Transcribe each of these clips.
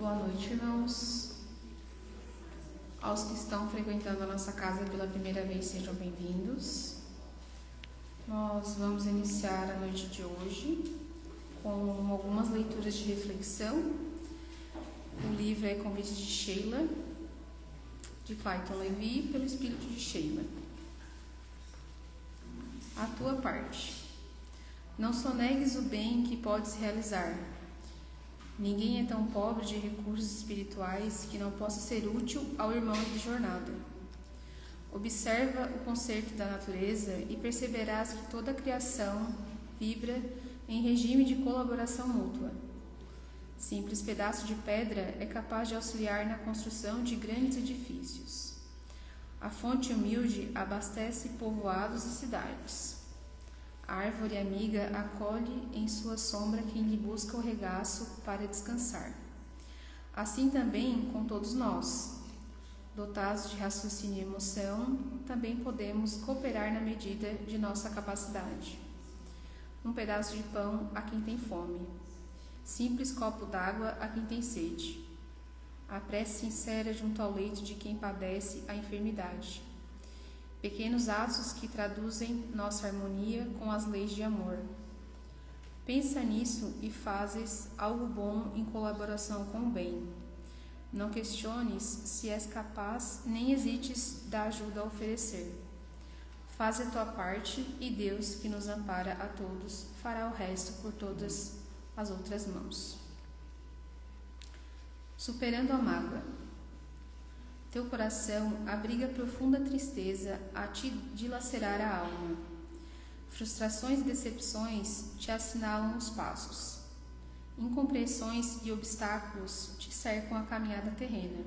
Boa noite, irmãos. Aos que estão frequentando a nossa casa pela primeira vez, sejam bem-vindos. Nós vamos iniciar a noite de hoje com algumas leituras de reflexão. O livro é Convite de Sheila, de Clayton Levi, pelo Espírito de Sheila. A tua parte. Não sonegues o bem que podes realizar. Ninguém é tão pobre de recursos espirituais que não possa ser útil ao irmão de jornada. Observa o concerto da natureza e perceberás que toda a criação vibra em regime de colaboração mútua. Simples pedaço de pedra é capaz de auxiliar na construção de grandes edifícios. A fonte humilde abastece povoados e cidades. A árvore amiga acolhe em sua sombra quem lhe busca o regaço para descansar. Assim também com todos nós. Dotados de raciocínio e emoção, também podemos cooperar na medida de nossa capacidade. Um pedaço de pão a quem tem fome. Simples copo d'água a quem tem sede. A prece sincera junto ao leito de quem padece a enfermidade. Pequenos atos que traduzem nossa harmonia com as leis de amor. Pensa nisso e fazes algo bom em colaboração com o bem. Não questiones se és capaz, nem hesites da ajuda a oferecer. Faz a tua parte e Deus, que nos ampara a todos, fará o resto por todas as outras mãos. Superando a mágoa. Teu coração abriga profunda tristeza a te dilacerar a alma. Frustrações e decepções te assinalam os passos. Incompreensões e obstáculos te cercam a caminhada terrena.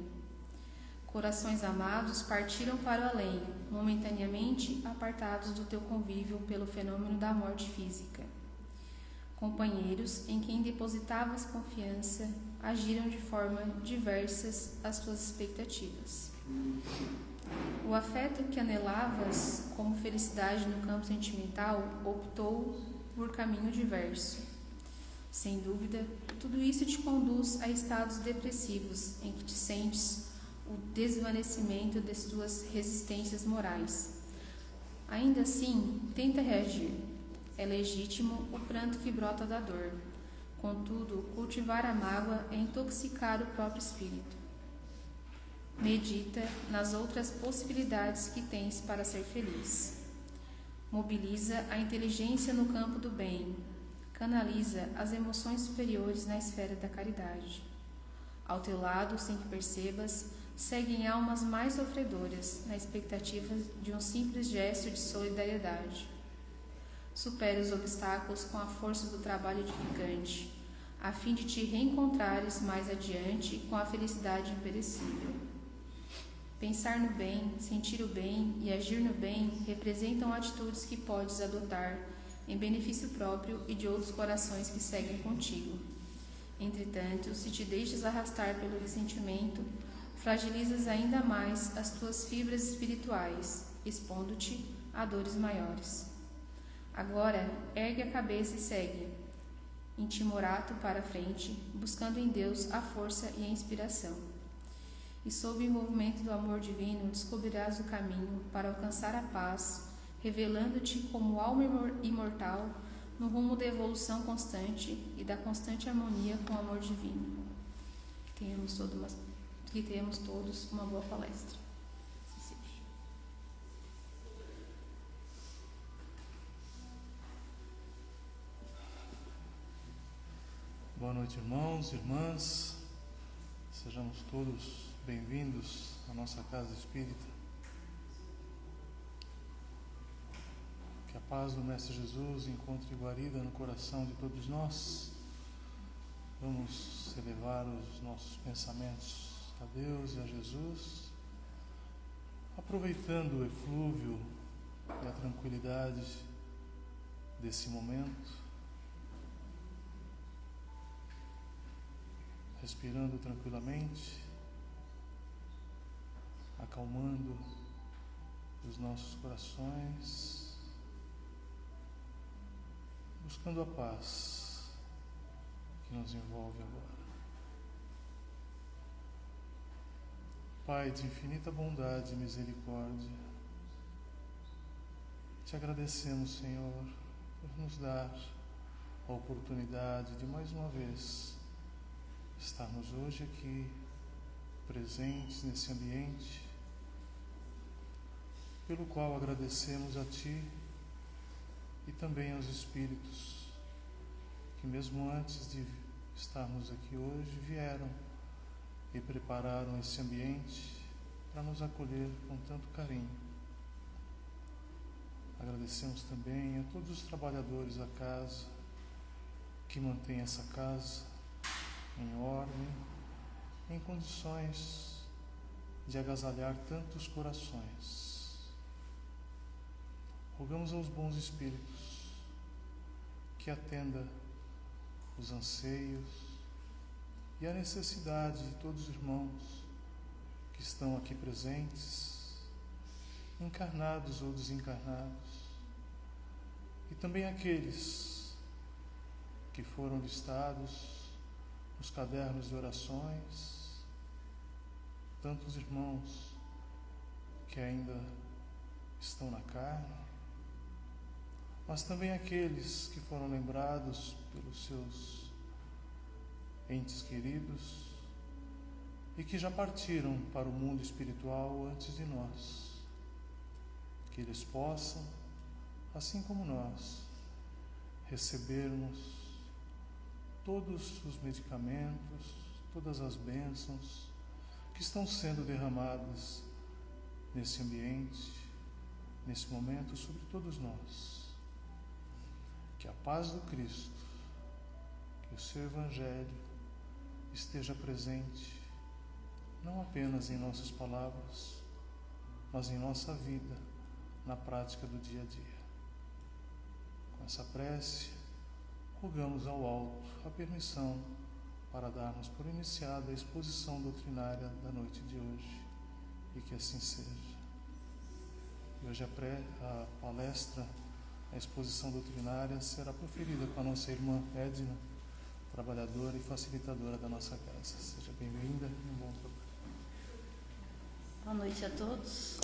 Corações amados partiram para o além, momentaneamente apartados do teu convívio pelo fenômeno da morte física. Companheiros em quem depositavas confiança agiram de forma diversas às tuas expectativas. O afeto que anelavas como felicidade no campo sentimental optou por caminho diverso. Sem dúvida, tudo isso te conduz a estados depressivos em que te sentes o desvanecimento das tuas resistências morais. Ainda assim, tenta reagir. É legítimo o pranto que brota da dor. Contudo, cultivar a mágoa é intoxicar o próprio espírito. Medita nas outras possibilidades que tens para ser feliz. Mobiliza a inteligência no campo do bem. Canaliza as emoções superiores na esfera da caridade. Ao teu lado, sem que percebas, seguem almas mais sofredoras, na expectativa de um simples gesto de solidariedade. Supere os obstáculos com a força do trabalho edificante, a fim de te reencontrares mais adiante com a felicidade imperecível. Pensar no bem, sentir o bem e agir no bem representam atitudes que podes adotar em benefício próprio e de outros corações que seguem contigo. Entretanto, se te deixas arrastar pelo ressentimento, fragilizas ainda mais as tuas fibras espirituais, expondo-te a dores maiores. Agora, ergue a cabeça e segue, intimorato para a frente, buscando em Deus a força e a inspiração. E sob o envolvimento do amor divino, descobrirás o caminho para alcançar a paz, revelando-te como alma imortal no rumo da evolução constante e da constante harmonia com o amor divino. Que tenhamos todos uma boa palestra. Boa noite, irmãos e irmãs. Sejamos todos bem-vindos à nossa casa espírita. Que a paz do Mestre Jesus encontre guarida no coração de todos nós. Vamos elevar os nossos pensamentos a Deus e a Jesus, aproveitando o eflúvio e a tranquilidade desse momento, respirando tranquilamente, acalmando os nossos corações, buscando a paz que nos envolve agora. Pai de infinita bondade e misericórdia, te agradecemos, Senhor, por nos dar a oportunidade de mais uma vez estarmos hoje aqui presentes nesse ambiente, pelo qual agradecemos a Ti e também aos Espíritos que mesmo antes de estarmos aqui hoje vieram e prepararam esse ambiente para nos acolher com tanto carinho. Agradecemos também a todos os trabalhadores da casa que mantêm essa casa em ordem, em condições de agasalhar tantos corações. Rogamos aos bons espíritos que atenda os anseios e a necessidade de todos os irmãos que estão aqui presentes, encarnados ou desencarnados, e também aqueles que foram listados nos cadernos de orações, tantos irmãos que ainda estão na carne, mas também aqueles que foram lembrados pelos seus entes queridos e que já partiram para o mundo espiritual antes de nós. Que eles possam, assim como nós, recebermos todos os medicamentos, todas as bênçãos que estão sendo derramadas nesse ambiente, nesse momento, sobre todos nós. Que a paz do Cristo, que o seu Evangelho esteja presente, não apenas em nossas palavras, mas em nossa vida, na prática do dia a dia. Com essa prece, rogamos ao alto a permissão para darmos por iniciada a exposição doutrinária da noite de hoje, e que assim seja. E hoje a palestra, a exposição doutrinária será proferida com a nossa irmã Edna, trabalhadora e facilitadora da nossa casa. Seja bem-vinda e um bom trabalho. Boa noite a todos.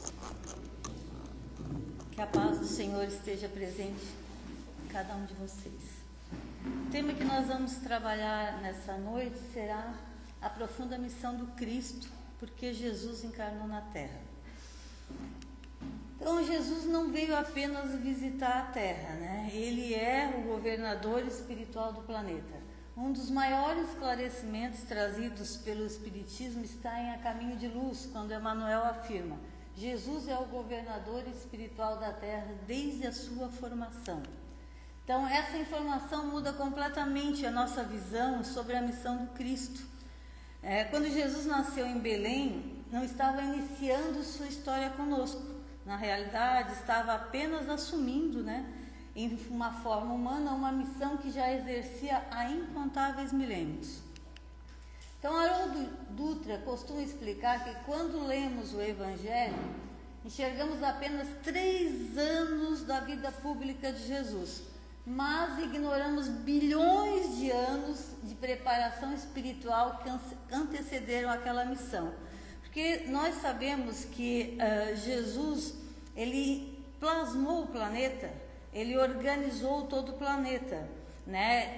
Que a paz do Senhor esteja presente em cada um de vocês. O tema que nós vamos trabalhar nessa noite será a profunda missão do Cristo, porque Jesus encarnou na Terra. Então, Jesus não veio apenas visitar a Terra, né? Ele é o governador espiritual do planeta. Um dos maiores esclarecimentos trazidos pelo Espiritismo está em A Caminho de Luz, quando Emmanuel afirma: Jesus é o governador espiritual da Terra desde a sua formação. Então, essa informação muda completamente a nossa visão sobre a missão do Cristo. Quando Jesus nasceu em Belém, não estava iniciando sua história conosco. Na realidade, estava apenas assumindo, em uma forma humana, uma missão que já exercia há incontáveis milênios. Então, Haroldo Dutra costuma explicar que quando lemos o Evangelho, enxergamos apenas 3 anos da vida pública de Jesus, mas ignoramos bilhões de anos de preparação espiritual que antecederam aquela missão. Porque nós sabemos que Jesus, ele plasmou o planeta, ele organizou todo o planeta,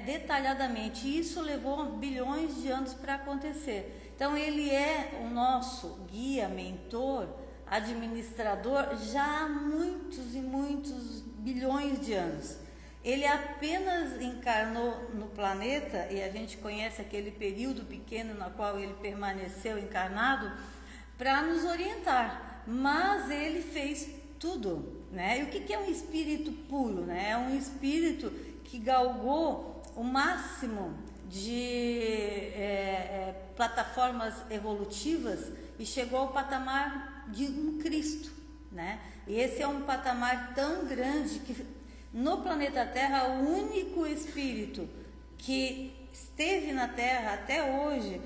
detalhadamente. E isso levou bilhões de anos para acontecer. Então, ele é o nosso guia, mentor, administrador, já há muitos e muitos bilhões de anos. Ele apenas encarnou no planeta, e a gente conhece aquele período pequeno no qual ele permaneceu encarnado, para nos orientar, mas ele fez tudo, E o que é um espírito puro, É um espírito que galgou o máximo de plataformas evolutivas e chegou ao patamar de um Cristo, E esse é um patamar tão grande que no planeta Terra o único espírito que esteve na Terra até hoje,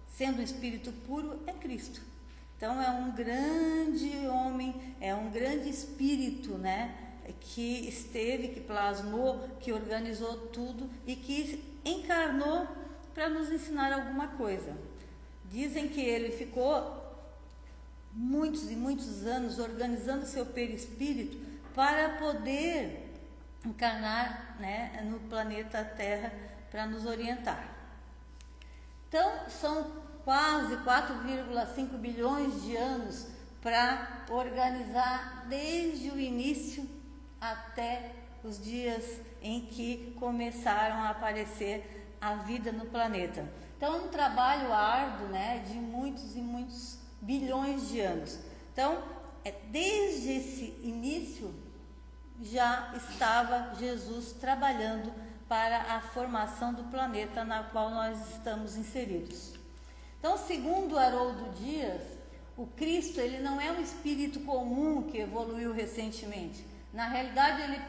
sendo um espírito puro, é Cristo. Então, é um grande homem, é um grande espírito, que esteve, que plasmou, que organizou tudo e que encarnou para nos ensinar alguma coisa. Dizem que ele ficou muitos e muitos anos organizando seu perispírito para poder encarnar, né, no planeta Terra para nos orientar. Então, são quase 4,5 bilhões de anos para organizar desde o início até os dias em que começaram a aparecer a vida no planeta. Então, é um trabalho árduo, né, de muitos e muitos bilhões de anos. Então, desde esse início, já estava Jesus trabalhando para a formação do planeta na qual nós estamos inseridos. Então, segundo Haroldo Dias, o Cristo, ele não é um espírito comum que evoluiu recentemente. Na realidade, ele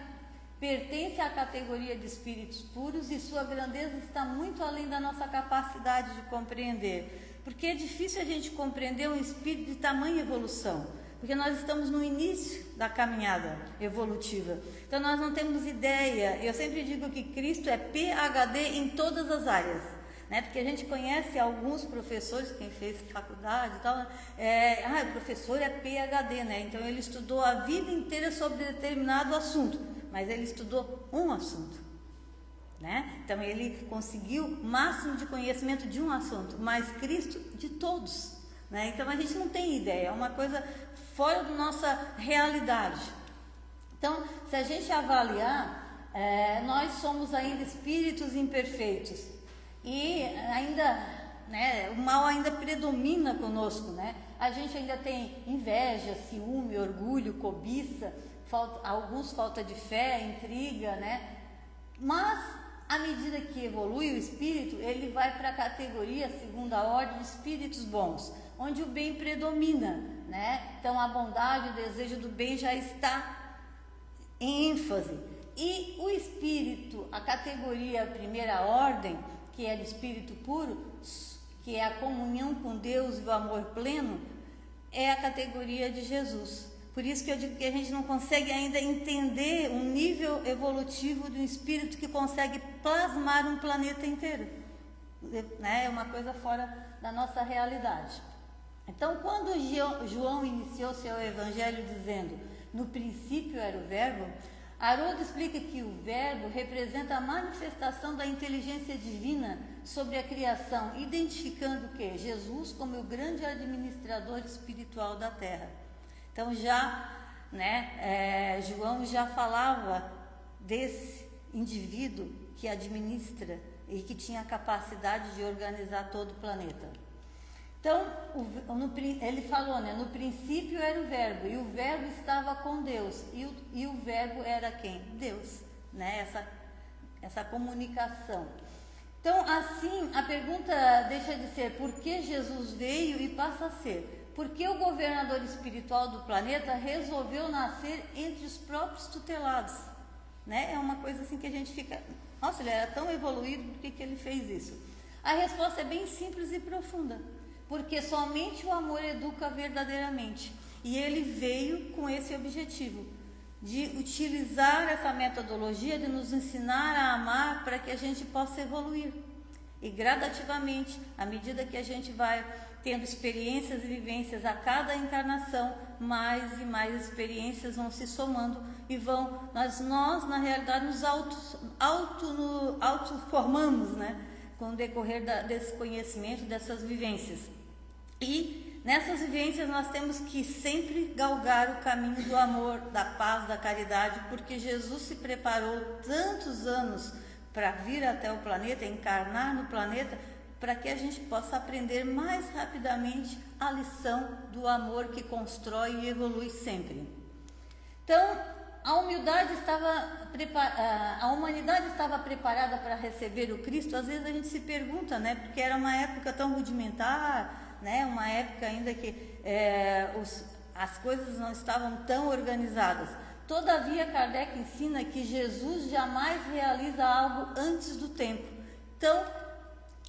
pertence à categoria de espíritos puros e sua grandeza está muito além da nossa capacidade de compreender. Porque é difícil a gente compreender um espírito de tamanha evolução, porque nós estamos no início da caminhada evolutiva. Então nós não temos ideia. Eu sempre digo que Cristo é PhD em todas as áreas, né? Porque a gente conhece alguns professores, quem fez faculdade e tal, o professor é PhD, né? Então ele estudou a vida inteira sobre determinado assunto, mas ele estudou um assunto, né? Então ele conseguiu o máximo de conhecimento de um assunto, mas Cristo de todos, né? Então a gente não tem ideia, é uma coisa fora da nossa realidade. Então, se a gente avaliar, nós somos ainda espíritos imperfeitos e ainda, né, o mal ainda predomina conosco, né? A gente ainda tem inveja, ciúme, orgulho, cobiça, alguns falta de fé, intriga, né? Mas à medida que evolui o espírito, ele vai para a categoria, segunda ordem, de espíritos bons, onde o bem predomina, né? Então a bondade, o desejo do bem já está em ênfase. E o espírito, a categoria primeira ordem, que é do espírito puro, que é a comunhão com Deus e o amor pleno, é a categoria de Jesus. Por isso que eu digo que a gente não consegue ainda entender um nível evolutivo de um espírito que consegue plasmar um planeta inteiro, né? É uma coisa fora da nossa realidade. Então, quando João iniciou seu evangelho dizendo, no princípio era o verbo, Haroldo explica que o verbo representa a manifestação da inteligência divina sobre a criação, identificando o quê? Jesus como o grande administrador espiritual da Terra. Então já, né, João já falava desse indivíduo que administra e que tinha a capacidade de organizar todo o planeta. Então, ele falou, né, no princípio era o verbo, e o verbo estava com Deus, e o verbo era quem? Deus, né, essa comunicação. Então, assim, a pergunta deixa de ser por que Jesus veio e passa a ser, por que o governador espiritual do planeta resolveu nascer entre os próprios tutelados, né? É uma coisa assim que a gente fica, nossa, ele era tão evoluído, por que ele fez isso? A resposta é bem simples e profunda. Porque somente o amor educa verdadeiramente. E ele veio com esse objetivo, de utilizar essa metodologia, de nos ensinar a amar para que a gente possa evoluir. E gradativamente, à medida que a gente vai tendo experiências e vivências a cada encarnação, mais e mais experiências vão se somando e nós na realidade nos autoformamos, né? Com o decorrer desse conhecimento, dessas vivências. E nessas vivências nós temos que sempre galgar o caminho do amor, da paz, da caridade, porque Jesus se preparou tantos anos para vir até o planeta, encarnar no planeta, para que a gente possa aprender mais rapidamente a lição do amor que constrói e evolui sempre. Então, a humanidade estava preparada para receber o Cristo? Às vezes a gente se pergunta, né? Porque era uma época tão rudimentar, né? Uma época ainda que as coisas não estavam tão organizadas. Todavia, Kardec ensina que Jesus jamais realiza algo antes do tempo. Então,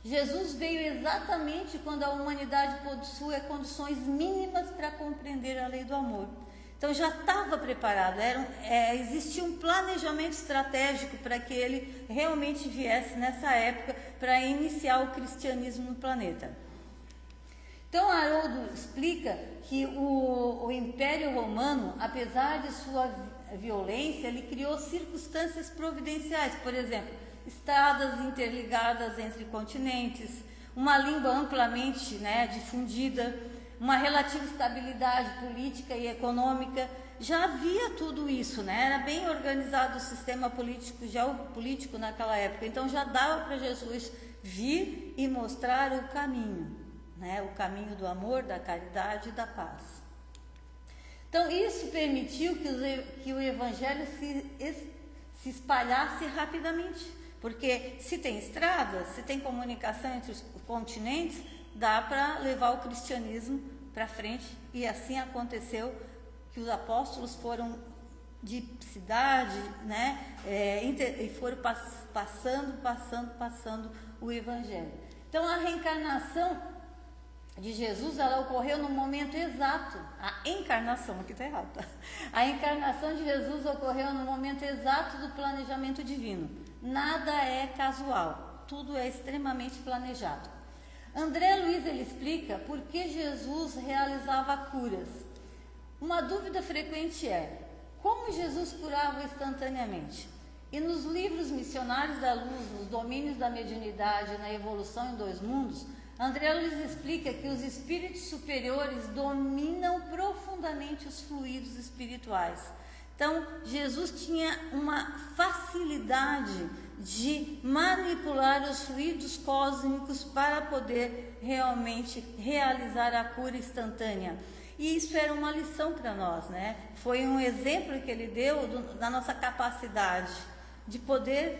Jesus veio exatamente quando a humanidade possui condições mínimas para compreender a lei do amor. Então já estava preparado, existia um planejamento estratégico para que ele realmente viesse nessa época para iniciar o cristianismo no planeta. Então, Haroldo explica que o Império Romano, apesar de sua violência, ele criou circunstâncias providenciais, por exemplo, estradas interligadas entre continentes, uma língua amplamente, difundida, uma relativa estabilidade política e econômica. Já havia tudo isso, era bem organizado o sistema geopolítico naquela época, então já dava para Jesus vir e mostrar o caminho, o caminho do amor, da caridade e da paz. Então isso permitiu que o Evangelho se espalhasse rapidamente, porque se tem estradas, se tem comunicação entre os continentes, dá para levar o cristianismo para frente, e assim aconteceu, que os apóstolos foram de cidade, e foram passando o Evangelho. Então a reencarnação de Jesus, ela ocorreu no momento exato. A encarnação, aqui está errado, tá? A encarnação de Jesus ocorreu no momento exato do planejamento divino. Nada é casual, tudo é extremamente planejado. André Luiz, ele explica por que Jesus realizava curas. Uma dúvida frequente é: como Jesus curava instantaneamente? E nos livros Missionários da Luz, nos domínios da mediunidade e na evolução em dois mundos, André Luiz explica que os espíritos superiores dominam profundamente os fluidos espirituais. Então, Jesus tinha uma facilidade de manipular os fluidos cósmicos para poder realmente realizar a cura instantânea. E isso era uma lição para nós, Foi um exemplo que ele deu da nossa capacidade de poder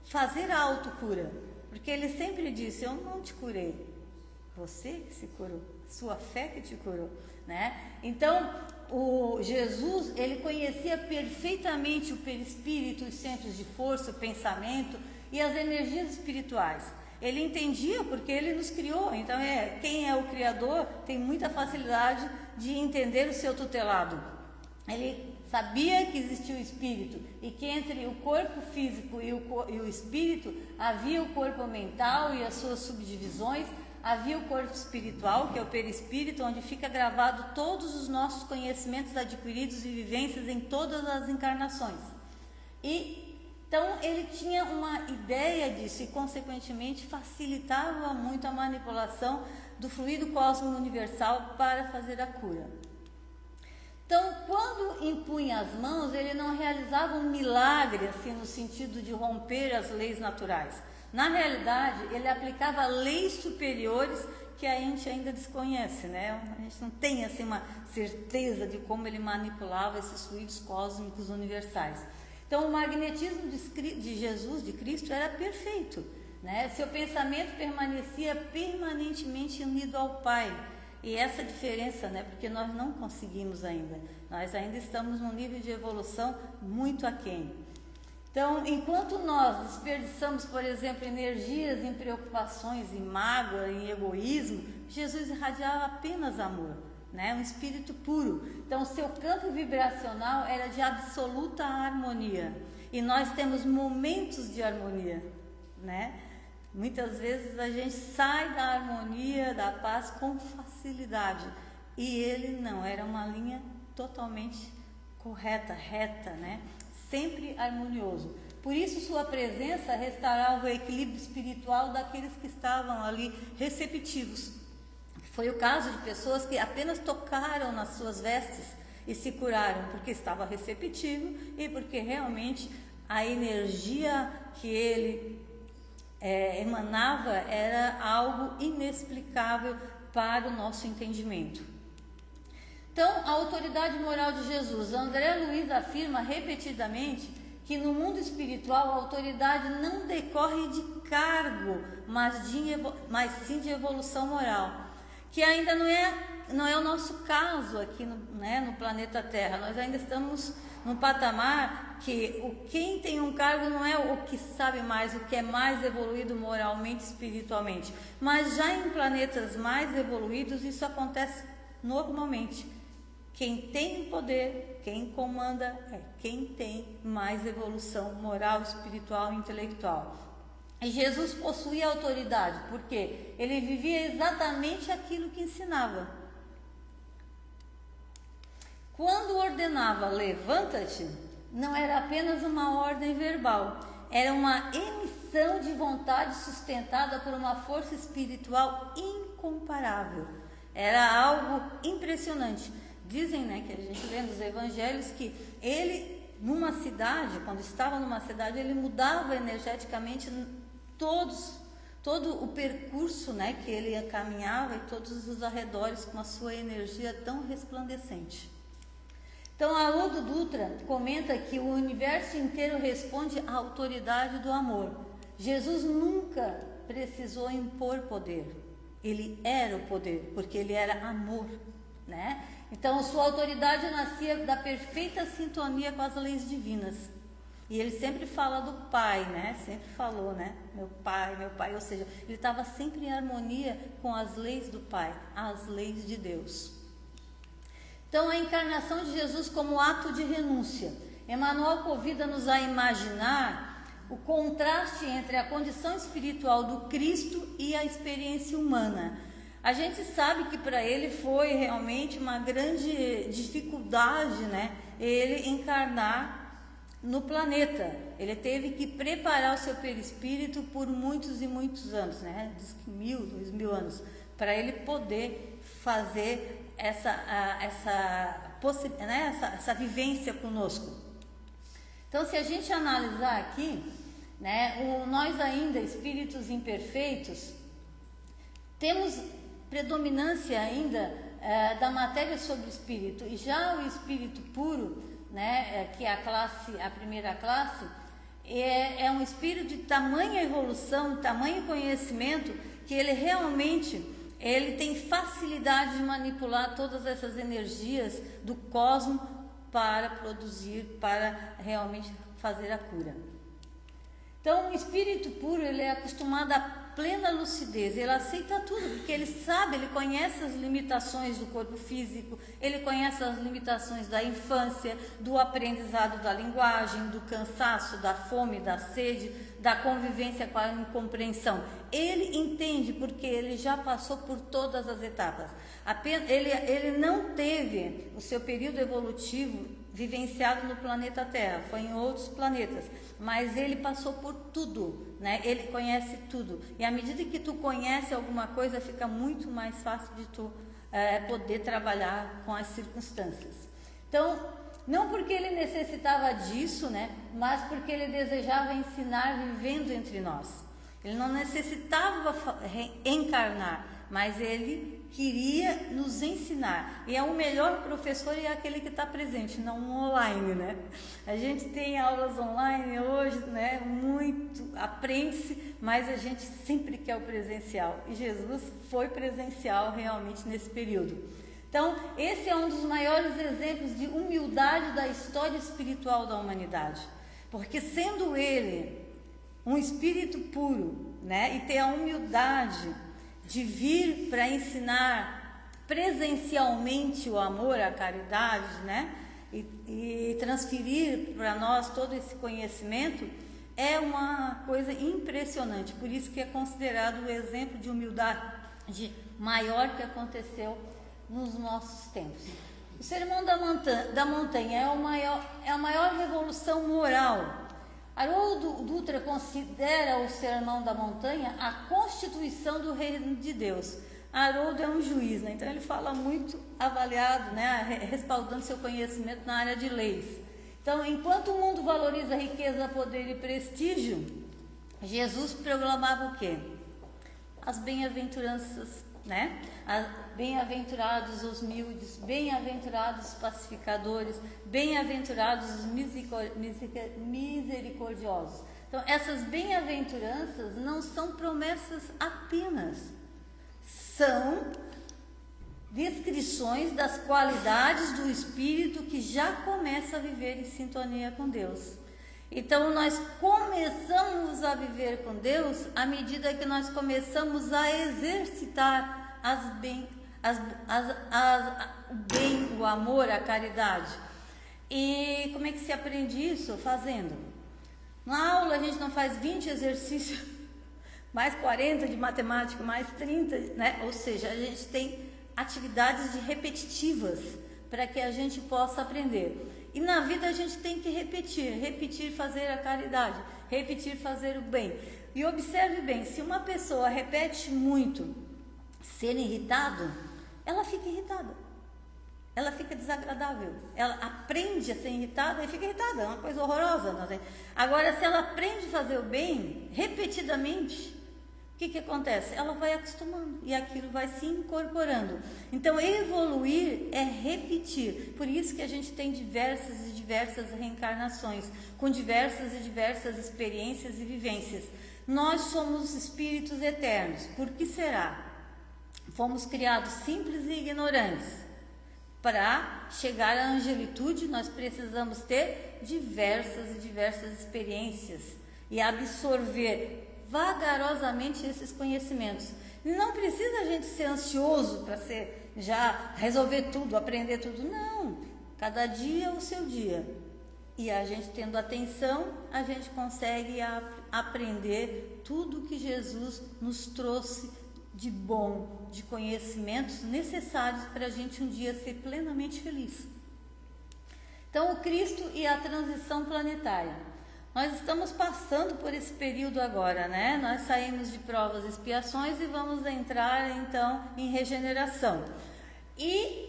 fazer a autocura. Porque ele sempre disse: eu não te curei, você que se curou, sua fé que te curou, Então, o Jesus, ele conhecia perfeitamente o perispírito, os centros de força, o pensamento e as energias espirituais. Ele entendia porque ele nos criou. Então, quem é o Criador tem muita facilidade de entender o seu tutelado. Ele sabia que existia o espírito e que entre o corpo físico e o espírito havia o corpo mental e as suas subdivisões. Havia o corpo espiritual, que é o perispírito, onde fica gravado todos os nossos conhecimentos adquiridos e vivências em todas as encarnações. Então, ele tinha uma ideia disso e, consequentemente, facilitava muito a manipulação do fluido cósmico universal para fazer a cura. Então, quando impunha as mãos, ele não realizava um milagre, assim, no sentido de romper as leis naturais. Na realidade, ele aplicava leis superiores que a gente ainda desconhece, A gente não tem assim uma certeza de como ele manipulava esses fluidos cósmicos universais. Então, o magnetismo de Jesus, de Cristo, era perfeito, Seu pensamento permanecia permanentemente unido ao Pai. E essa diferença, porque nós não conseguimos ainda. Nós ainda estamos num nível de evolução muito aquém. Então, enquanto nós desperdiçamos, por exemplo, energias em preocupações, em mágoa, em egoísmo, Jesus irradiava apenas amor, um espírito puro. Então, seu campo vibracional era de absoluta harmonia. E nós temos momentos de harmonia, Muitas vezes a gente sai da harmonia, da paz com facilidade. E ele não, era uma linha totalmente correta, reta, Sempre harmonioso. Por isso, sua presença restaurava o equilíbrio espiritual daqueles que estavam ali receptivos. Foi o caso de pessoas que apenas tocaram nas suas vestes e se curaram, porque estava receptivo e porque realmente a energia que ele emanava era algo inexplicável para o nosso entendimento. Então, a autoridade moral de Jesus. André Luiz afirma repetidamente que no mundo espiritual a autoridade não decorre de cargo, mas sim de evolução moral, que ainda não é o nosso caso aqui no planeta Terra. Nós ainda estamos num patamar que quem tem um cargo não é o que sabe mais, o que é mais evoluído moralmente, espiritualmente, mas já em planetas mais evoluídos isso acontece normalmente. Quem tem poder, quem comanda, é quem tem mais evolução moral, espiritual e intelectual. E Jesus possuía autoridade, porque ele vivia exatamente aquilo que ensinava. Quando ordenava levanta-te, não era apenas uma ordem verbal, era uma emissão de vontade sustentada por uma força espiritual incomparável. Era algo impressionante. Dizem, né, que a gente lê nos evangelhos que ele, numa cidade, quando estava numa cidade, ele mudava energeticamente todo o percurso, né, que ele caminhava, e todos os arredores com a sua energia tão resplandecente. Então, Haroldo Dutra comenta que o universo inteiro responde à autoridade do amor. Jesus nunca precisou impor poder. Ele era o poder, porque ele era amor, né? Então, sua autoridade nascia da perfeita sintonia com as leis divinas. E ele sempre fala do Pai, né? Sempre falou, né? Meu Pai. Ou seja, ele estava sempre em harmonia com as leis do Pai, as leis de Deus. Então, a encarnação de Jesus como ato de renúncia. Emmanuel convida-nos a imaginar o contraste entre a condição espiritual do Cristo e a experiência humana. A gente sabe que para ele foi realmente uma grande dificuldade, né? Ele encarnar no planeta. Ele teve que preparar o seu perispírito por muitos e muitos anos, né? Diz que 1000, 2000 anos, para ele poder fazer essa vivência conosco. Então, se a gente analisar aqui, né, nós ainda, espíritos imperfeitos, temos predominância ainda da matéria sobre o espírito, e já o espírito puro, né, que é a primeira classe, é um espírito de tamanha evolução, tamanho conhecimento, que ele realmente tem facilidade de manipular todas essas energias do cosmos para produzir, para realmente fazer a cura. Então, o espírito puro, ele é acostumado à plena lucidez, ele aceita tudo, porque ele sabe, ele conhece as limitações do corpo físico, ele conhece as limitações da infância, do aprendizado da linguagem, do cansaço, da fome, da sede, da convivência com a incompreensão. Ele entende, porque ele já passou por todas as etapas. Ele não teve o seu período evolutivo vivenciado no planeta Terra, foi em outros planetas, mas ele passou por tudo, né? Ele conhece tudo, e à medida que tu conhece alguma coisa, fica muito mais fácil de tu poder trabalhar com as circunstâncias. Então, não porque ele necessitava disso, né? Mas porque ele desejava ensinar vivendo entre nós. Ele não necessitava encarnar, mas ele queria nos ensinar. E é o melhor professor é aquele que está presente, não online, né? A gente tem aulas online hoje, né? Muito, aprende-se, mas a gente sempre quer o presencial. E Jesus foi presencial realmente nesse período. Então, esse é um dos maiores exemplos de humildade da história espiritual da humanidade. Porque sendo ele um espírito puro, né? E ter a humildade de vir para ensinar presencialmente o amor, a caridade, né? E transferir para nós todo esse conhecimento, é uma coisa impressionante. Por isso que é considerado o exemplo de humildade maior que aconteceu nos nossos tempos. O Sermão da Montanha é a maior revolução moral. Haroldo Dutra considera o Sermão da Montanha a constituição do reino de Deus. Haroldo é um juiz, né? Então ele fala muito avaliado, né? Respaldando seu conhecimento na área de leis. Então, enquanto o mundo valoriza riqueza, poder e prestígio, Jesus proclamava o quê? As bem-aventuranças, né? Bem-aventurados os humildes, bem-aventurados os pacificadores, bem-aventurados os misericordiosos. Então, essas bem-aventuranças não são promessas apenas, são descrições das qualidades do espírito que já começa a viver em sintonia com Deus. Então, nós começamos a viver com Deus à medida que nós começamos a exercitar o bem, o amor, a caridade. E como é que se aprende isso? Fazendo. Na aula a gente não faz 20 exercícios mais 40 de matemática, mais 30, né? Ou seja, a gente tem atividades repetitivas para que a gente possa aprender. E na vida a gente tem que repetir fazer a caridade, repetir fazer o bem. E observe bem, se uma pessoa repete muito ser irritado, ela fica irritada. Ela fica desagradável. Ela aprende a ser irritada e fica irritada. É uma coisa horrorosa. Não tem? Agora, se ela aprende a fazer o bem repetidamente, o que acontece? Ela vai acostumando e aquilo vai se incorporando. Então, evoluir é repetir. Por isso que a gente tem diversas e diversas reencarnações, com diversas e diversas experiências e vivências. Nós somos espíritos eternos. Por que será? Fomos criados simples e ignorantes. Para chegar à angelitude, nós precisamos ter diversas e diversas experiências e absorver vagarosamente esses conhecimentos. E não precisa a gente ser ansioso para já resolver tudo, aprender tudo. Não, cada dia é o seu dia. E a gente tendo atenção, a gente consegue aprender tudo que Jesus nos trouxe de bom, de conhecimentos necessários para a gente um dia ser plenamente feliz. Então, o Cristo e a transição planetária. Nós estamos passando por esse período agora, né? Nós saímos de provas e expiações e vamos entrar, então, em regeneração. E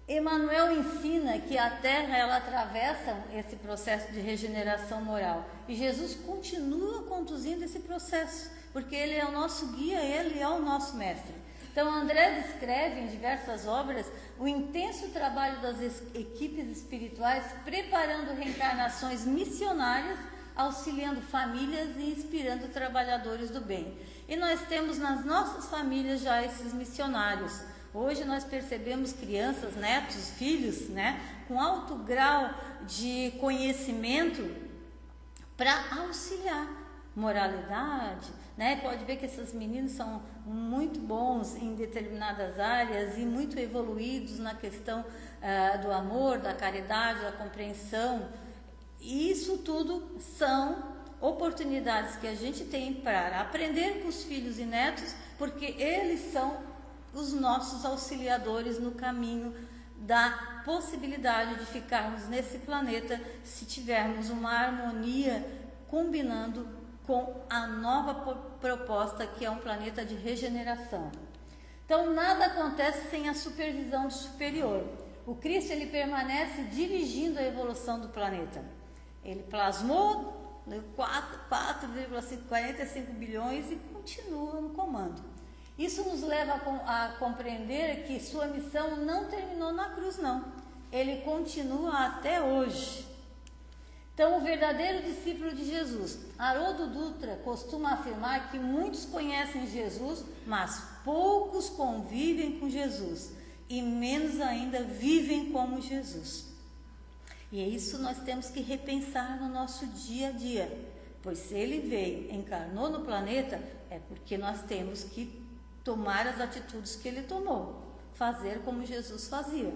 Emmanuel ensina que a Terra, ela atravessa esse processo de regeneração moral. E Jesus continua conduzindo esse processo, porque ele é o nosso guia, ele é o nosso mestre. Então, André descreve em diversas obras o intenso trabalho das equipes espirituais, preparando reencarnações missionárias, auxiliando famílias e inspirando trabalhadores do bem. E nós temos nas nossas famílias já esses missionários. Hoje nós percebemos crianças, netos, filhos, né, com alto grau de conhecimento para auxiliar moralidade, né? Pode ver que esses meninos são muito bons em determinadas áreas e muito evoluídos na questão do amor, da caridade, da compreensão. E isso tudo são oportunidades que a gente tem para aprender com os filhos e netos, porque eles são os nossos auxiliadores no caminho da possibilidade de ficarmos nesse planeta se tivermos uma harmonia combinando com a nova proposta, que é um planeta de regeneração. Então, nada acontece sem a supervisão do superior. O Cristo, ele permanece dirigindo a evolução do planeta. Ele plasmou 4,45 bilhões e continua no comando. Isso nos leva a compreender que sua missão não terminou na cruz, não. Ele continua até hoje. Então, o verdadeiro discípulo de Jesus, Haroldo Dutra, costuma afirmar que muitos conhecem Jesus, mas poucos convivem com Jesus e menos ainda vivem como Jesus. E é isso nós temos que repensar no nosso dia a dia, pois se ele veio, encarnou no planeta, é porque nós temos que tomar as atitudes que ele tomou, fazer como Jesus fazia,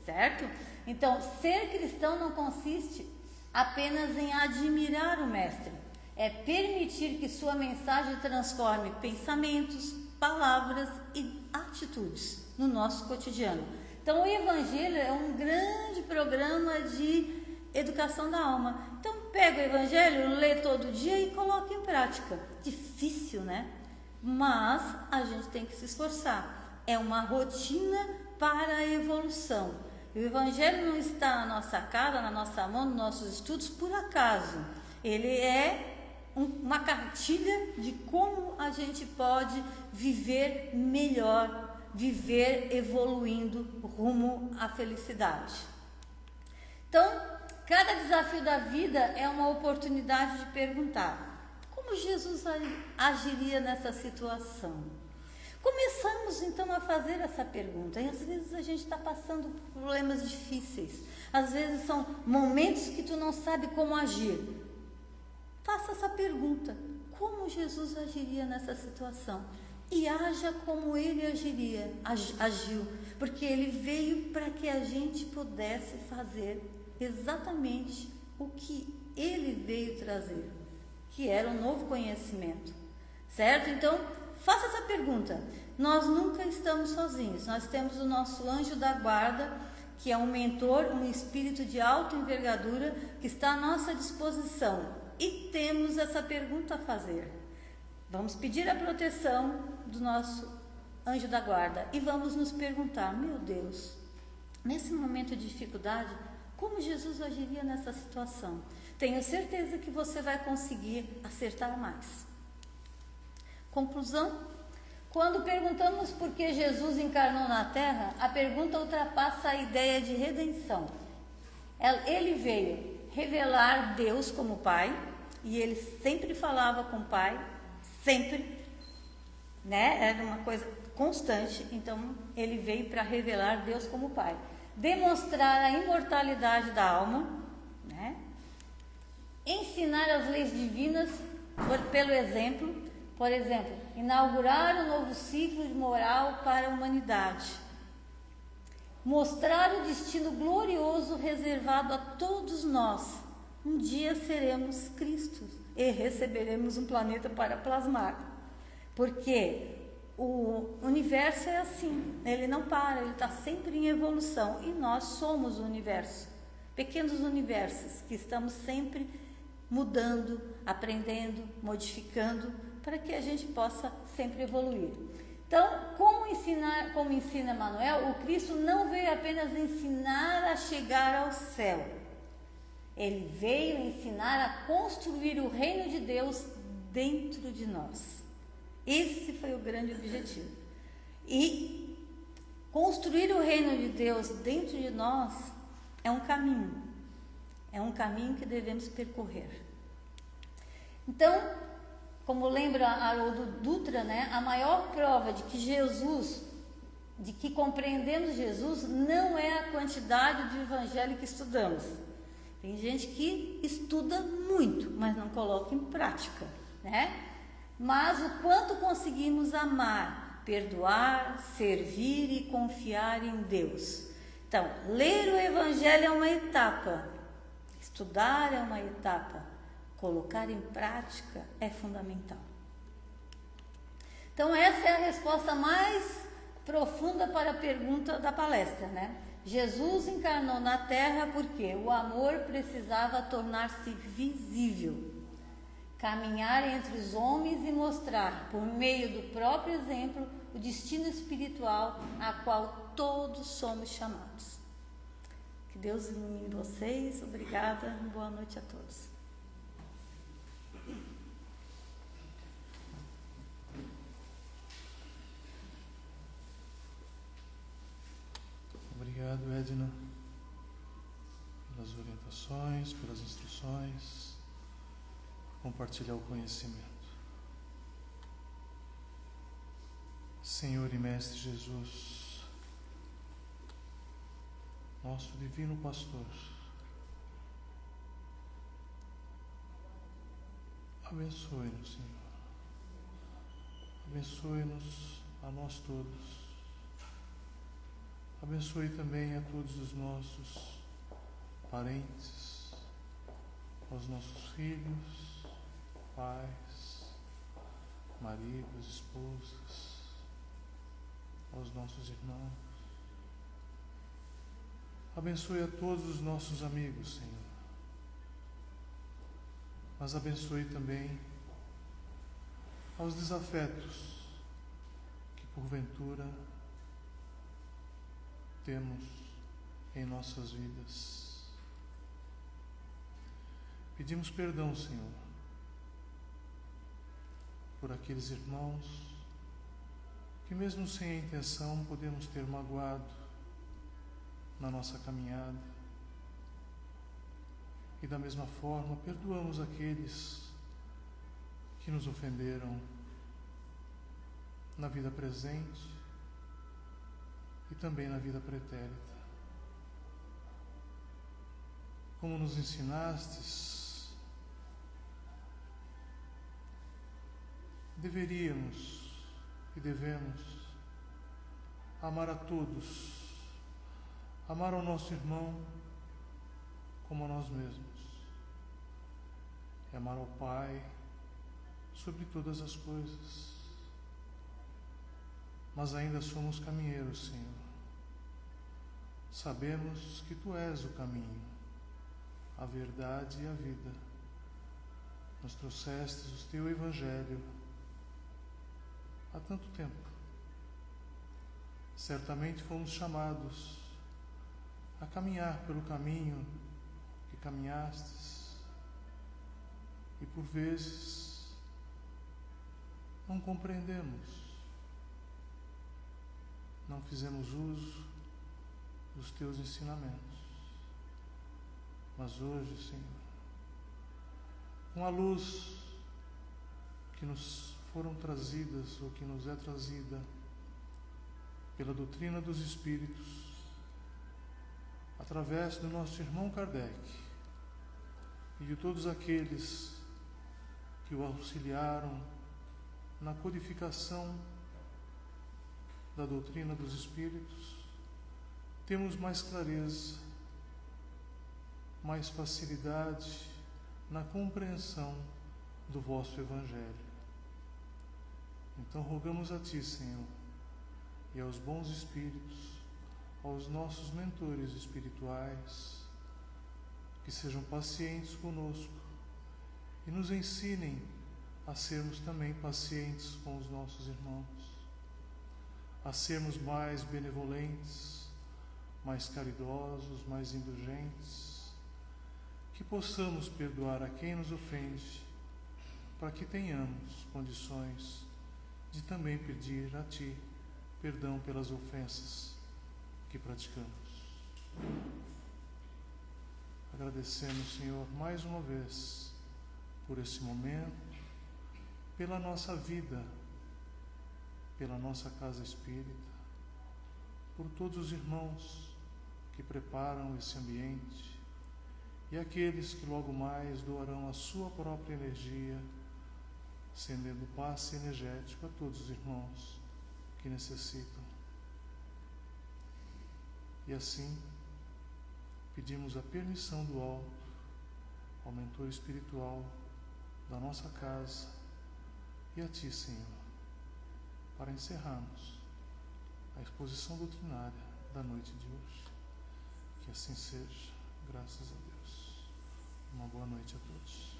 certo? Então, ser cristão não consiste apenas em admirar o Mestre, é permitir que sua mensagem transforme pensamentos, palavras e atitudes no nosso cotidiano. Então, o Evangelho é um grande programa de educação da alma. Então, pega o Evangelho, lê todo dia e coloca em prática. Difícil, né? Mas a gente tem que se esforçar. É uma rotina para a evolução. O Evangelho não está na nossa cara, na nossa mão, nos nossos estudos, por acaso. Ele é uma cartilha de como a gente pode viver melhor, viver evoluindo rumo à felicidade. Então, cada desafio da vida é uma oportunidade de perguntar: como Jesus agiria nessa situação? Começamos então a fazer essa pergunta, e às vezes a gente está passando por problemas difíceis, às vezes são momentos que tu não sabe como agir. Faça essa pergunta: como Jesus agiria nessa situação? E haja como ele agiu, porque ele veio para que a gente pudesse fazer exatamente o que ele veio trazer, que era um novo conhecimento. certo? Então, faça essa pergunta. Nós nunca estamos sozinhos, nós temos o nosso anjo da guarda, que é um mentor, um espírito de alta envergadura, que está à nossa disposição. E temos essa pergunta a fazer. Vamos pedir a proteção do nosso anjo da guarda e vamos nos perguntar, meu Deus, nesse momento de dificuldade, como Jesus agiria nessa situação? Tenho certeza que você vai conseguir acertar mais. Conclusão: quando perguntamos por que Jesus encarnou na Terra, a pergunta ultrapassa a ideia de redenção. Ele veio revelar Deus como Pai, e ele sempre falava com o Pai, sempre, né? Era uma coisa constante. Então, ele veio para revelar Deus como Pai, demonstrar a imortalidade da alma, né? Ensinar as leis divinas pelo exemplo, por exemplo, inaugurar um novo ciclo de moral para a humanidade, mostrar o destino glorioso reservado a todos nós. Um dia seremos Cristo e receberemos um planeta para plasmar, porque o universo é assim, ele não para, ele está sempre em evolução, e nós somos o universo, pequenos universos que estamos sempre mudando, aprendendo, modificando, para que a gente possa sempre evoluir. Então, como ensina Emmanuel, o Cristo não veio apenas ensinar a chegar ao céu, ele veio ensinar a construir o reino de Deus dentro de nós. Esse foi o grande objetivo. E construir o reino de Deus dentro de nós é um caminho que devemos percorrer. Então, como lembra Haroldo Dutra, né, a maior prova de que compreendemos Jesus não é a quantidade de evangelho que estudamos. Tem gente que estuda muito, mas não coloca em prática, né? Mas o quanto conseguimos amar, perdoar, servir e confiar em Deus. Então, ler o Evangelho é uma etapa, estudar é uma etapa, colocar em prática é fundamental. Então, essa é a resposta mais profunda para a pergunta da palestra, né? Jesus encarnou na Terra porque o amor precisava tornar-se visível, caminhar entre os homens e mostrar, por meio do próprio exemplo, o destino espiritual a qual todos somos chamados. Que Deus ilumine vocês. Obrigada. Boa noite a todos. Obrigado, Edna, pelas orientações, pelas instruções, por compartilhar o conhecimento. Senhor e Mestre Jesus, nosso Divino Pastor, abençoe-nos, Senhor. Abençoe-nos a nós todos. Abençoe também a todos os nossos parentes, aos nossos filhos, pais, maridos, esposas, aos nossos irmãos. Abençoe a todos os nossos amigos, Senhor. Mas abençoe também aos desafetos que porventura temos em nossas vidas. Pedimos perdão, Senhor, por aqueles irmãos que mesmo sem a intenção podemos ter magoado na nossa caminhada. E da mesma forma, perdoamos aqueles que nos ofenderam na vida presente e também na vida pretérita. Como nos ensinastes, deveríamos e devemos amar a todos, amar ao nosso irmão como a nós mesmos, e amar ao Pai sobre todas as coisas. Mas ainda somos caminheiros, Senhor. Sabemos que Tu és o caminho, a verdade e a vida. Nos trouxestes o Teu Evangelho há tanto tempo. Certamente fomos chamados a caminhar pelo caminho que caminhastes e por vezes não compreendemos, não fizemos uso dos Teus ensinamentos. Mas hoje, Senhor, com a luz que nos foram trazidas ou que nos é trazida pela doutrina dos Espíritos, através do nosso irmão Kardec e de todos aqueles que o auxiliaram na codificação da doutrina dos Espíritos, temos mais clareza, mais facilidade na compreensão do vosso Evangelho. Então rogamos a Ti, Senhor, e aos bons Espíritos, aos nossos mentores espirituais, que sejam pacientes conosco e nos ensinem a sermos também pacientes com os nossos irmãos, a sermos mais benevolentes, mais caridosos, mais indulgentes, que possamos perdoar a quem nos ofende, para que tenhamos condições de também pedir a Ti perdão pelas ofensas que praticamos. Agradecemos, Senhor, mais uma vez por esse momento, pela nossa vida, pela nossa casa espírita, por todos os irmãos que preparam esse ambiente e aqueles que logo mais doarão a sua própria energia, cedendo passe energético a todos os irmãos que necessitam. E assim, pedimos a permissão do alto ao mentor espiritual da nossa casa e a Ti, Senhor, para encerrarmos a exposição doutrinária da noite de hoje. Que assim seja, graças a Deus. Uma boa noite a todos.